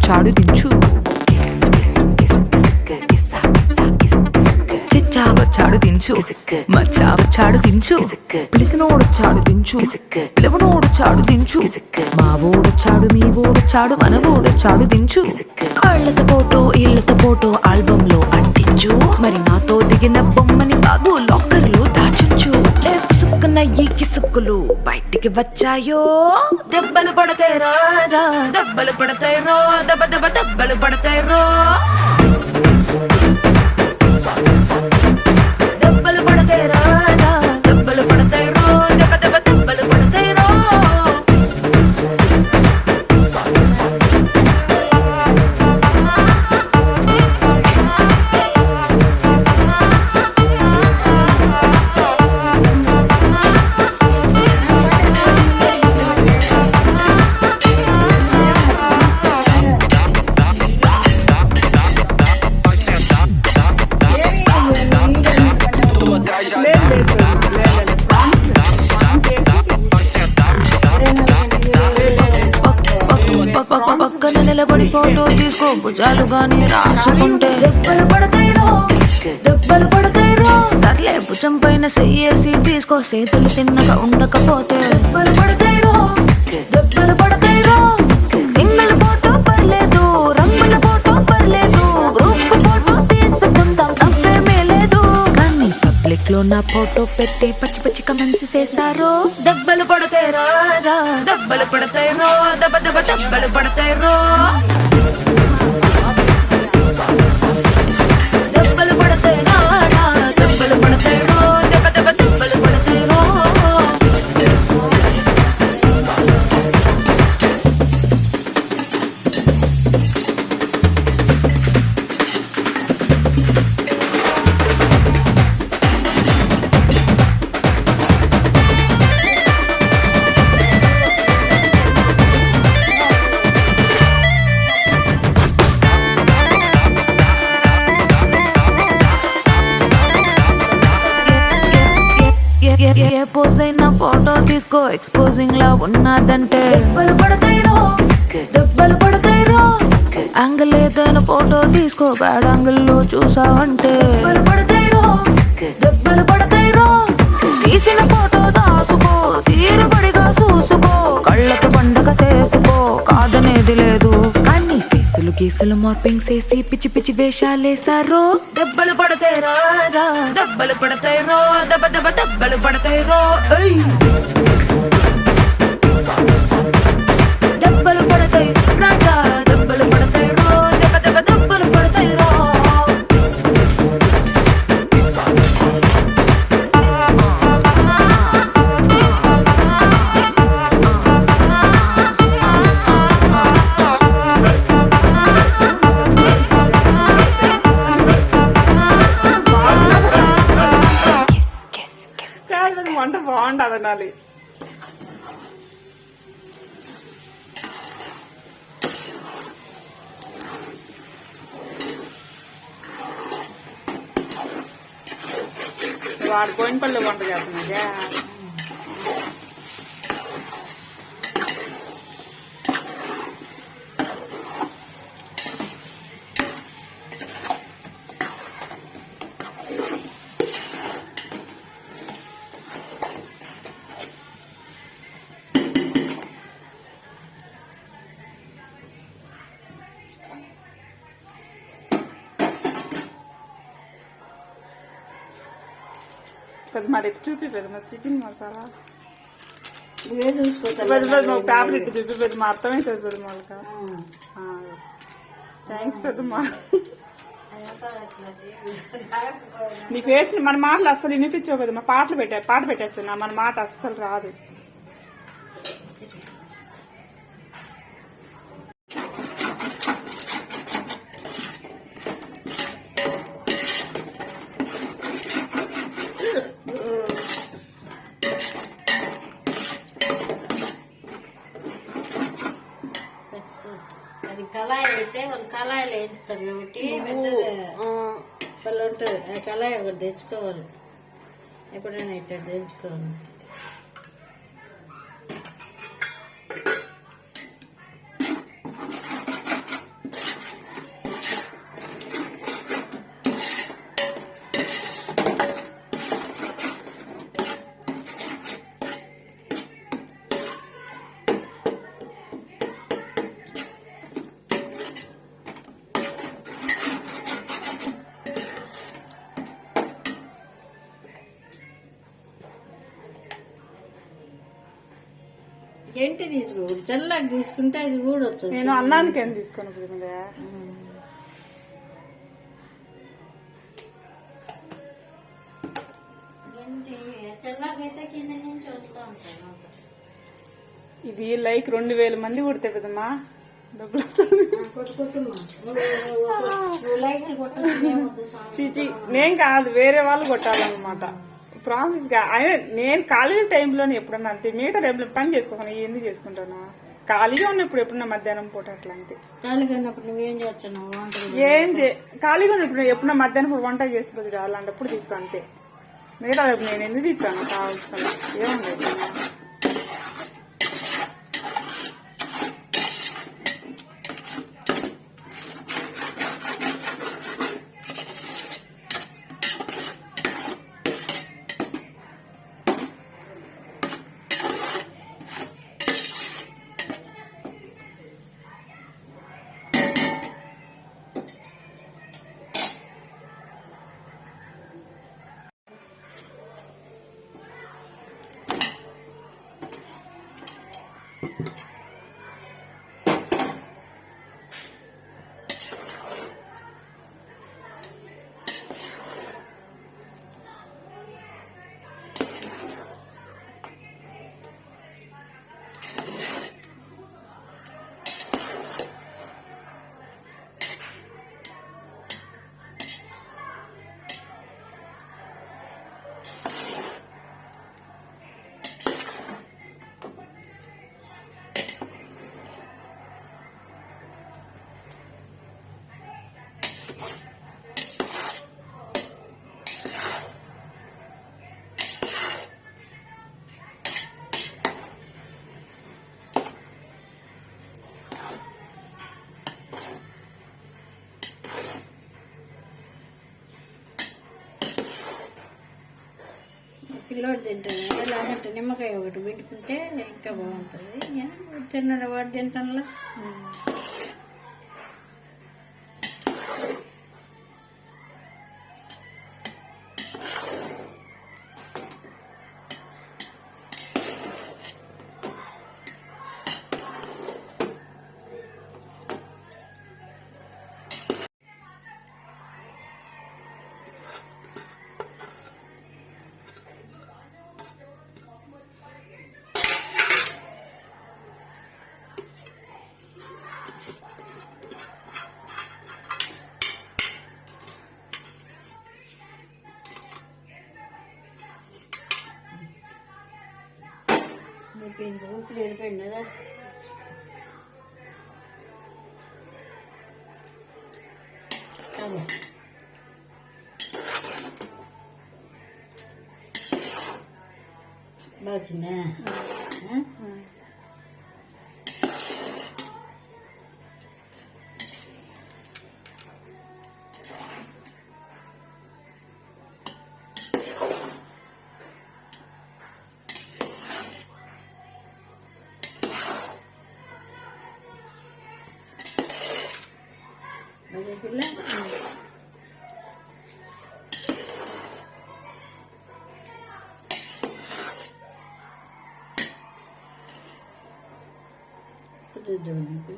చాడు దించు చిచ్చావచ్చాడు దించు మచ్చావచ్చాడు దించు పిలిసినోడు చాడు దించు పిలవనోడు చాడు దించు మా ఓడొచ్చాడు మీ ఓడొచ్చాడు మన ఓడొచ్చాడు దించు ఆళ్లతో ఫోటో ఇళ్లతో ఫోటో ఆల్బమ్ లో అంటించు మరి నాతో దిగిన బొమ్మని కాదు లాకర్ లో దాచుంచు సుక్కున ఈ కిసుక్కులు బయటికి వచ్చాయో దెబ్బలు పడతాయి రాజా దెబ్బలు పడతాయి రో దెబ్బ దెబ్బ దెబ్బలు పడతాయి రో దెబ్బలు పడతాయి రాజా దెబ్బలు పడతాయి రో దెబ్బ దెబ్బ దెబ్బలు పడతాయి రో పక్కన నిలబడి ఫోటో తీసుకో భుజాలు గాని రాసుకుంటే దెబ్బలు పడతాయిరో దెబ్బలు పడతాయిరో సర్లే భుజం పైన చెయ్యేసి తీసుకో చేతులు తిన్నగా ఉండకపోతే దెబ్బలు పడతాయిరో దెబ్బలు పడతాయిరో సింగిల్ ఫోటో పర్లేదు రంగుల ఫోటో పర్లేదు గ్రూప్ ఫోటో తీసుకుందాం తప్పేమీ లేదు కానీ పబ్లిక్ లో నా ఫోటో పెట్టి పచ్చి పచ్చి కమెంట్స్ చేశారు దెబ్బలు పడతాయి రాజా దెబ్బలు పడతాయి రో దెబ్బ దెబ్బ దెబ్బలు పడతాయి రో దెబ్బలు పడతాయి రాజా దెబ్బలు పడతాయి రో దెబ్బ దెబ్బ దెబ్బలు పడతాయి రో ఏ పోజ్ అయినా ఫోటో తీసుకో ఎక్స్పోజింగ్ లా ఉన్నదంటే దెబ్బలు పడతాయిరో దెబ్బలు పడతాయిరో యాంగిల్ ఏదైనా ఫోటో తీసుకో బ్యాడ్ యాంగిల్ లో చూసావంటే దెబ్బలు పడతాయిరో దెబ్బలు పడతాయిరో తీసిన ఫోటో దాసుకో తీరుబడిగా చూసుకో కళ్ళకి పండగ చేసుకో కాదనేది లేదు కానీ కేసులు గీసులు మార్పింగ్ చేసి పిచ్చి పిచ్చి వేషాలేసారో దెబ్బలు పడతాయి రాజా దెబ్బలు పడతాయి రో దెబ్బ దెబ్బ దెబ్బలు పడతాయి రో దెబ్బలు పడతాయి రాజా దెబ్బలు పడతాయి రో దెబ్బ దెబ్బ దెబ్బలు పడతాయి రో వంట బాగుండదు అనాలి వాడు కోయినపల్లి వంట చేస్తున్నా మరి ఎటు చూపిపోదు మరి చికెన్ మసాలా నువ్వే చూసుకో పేపర్ ఇటు చూపిపోదు మా అర్థమైతుంది పెద్దమ్మక థ్యాంక్స్ పెద్దమ్మా నీ ఫేస్ మన మాటలు అస్సలు వినిపించవు కదమ్మా పాట పెట్టచ్చు నా మన మాట అస్సలు రాదు కళాయి అయితే వాళ్ళు కళాయిలు వేయించుతారు కాబట్టి వాళ్ళు ఉంటుంది ఆ కళాయి ఒకటి తెచ్చుకోవాలి ఎప్పుడైనా ఇట్లా తెచ్చుకోవాలి గంటి తీసుకోకూడదు, చల్లాకి తీసుకుంటే అది కూడా వచ్చు. నేను అన్నానికి ఏం తీసుకోను కదా. గంటి చల్లాకైతే కింద నుంచి వస్తూ ఉంటాను. ఇది లైక్ 2000 మంది కుడితే కదమ్మా డబ్బులు వస్తుంది. చీచి నేను కాదు, వేరే వాళ్ళు కొట్టాలన్నమాట. ప్రామిస్ గా నేను ఖాళీ టైంలోనే ఎప్పుడన్నా అంతే, మిగతా టైంలో పని చేసుకోకుండా ఎందుకు చేసుకుంటాను. ఖాళీగా ఉన్నప్పుడు ఎప్పుడన్నా మధ్యాహ్నం పూట అట్లా అంతే. ఖాళీగా ఉన్నప్పుడు నువ్వేం చేస్తున్నావు? ఖాళీగా ఉన్నప్పుడు ఎప్పుడన్నా మధ్యాహ్నం పూట వంట చేసుకోవచ్చు అలాంటప్పుడు తీర్చా అంతే. మిగతా నేను ఎందుకు తీర్చాను కావాల్సిన ఏముండదు. పిల్లోడు తింటాడు, లేదంటే నిమ్మకాయ ఒకటి పెట్టుకుంటే ఇంకా బాగుంటుంది. తిన్నాడు వాడు తింటానులా. అయిపోయింది, ఉప్పు వెళ్ళిపోయింది కదా. బాగుందా? పిల్ల చూడండి.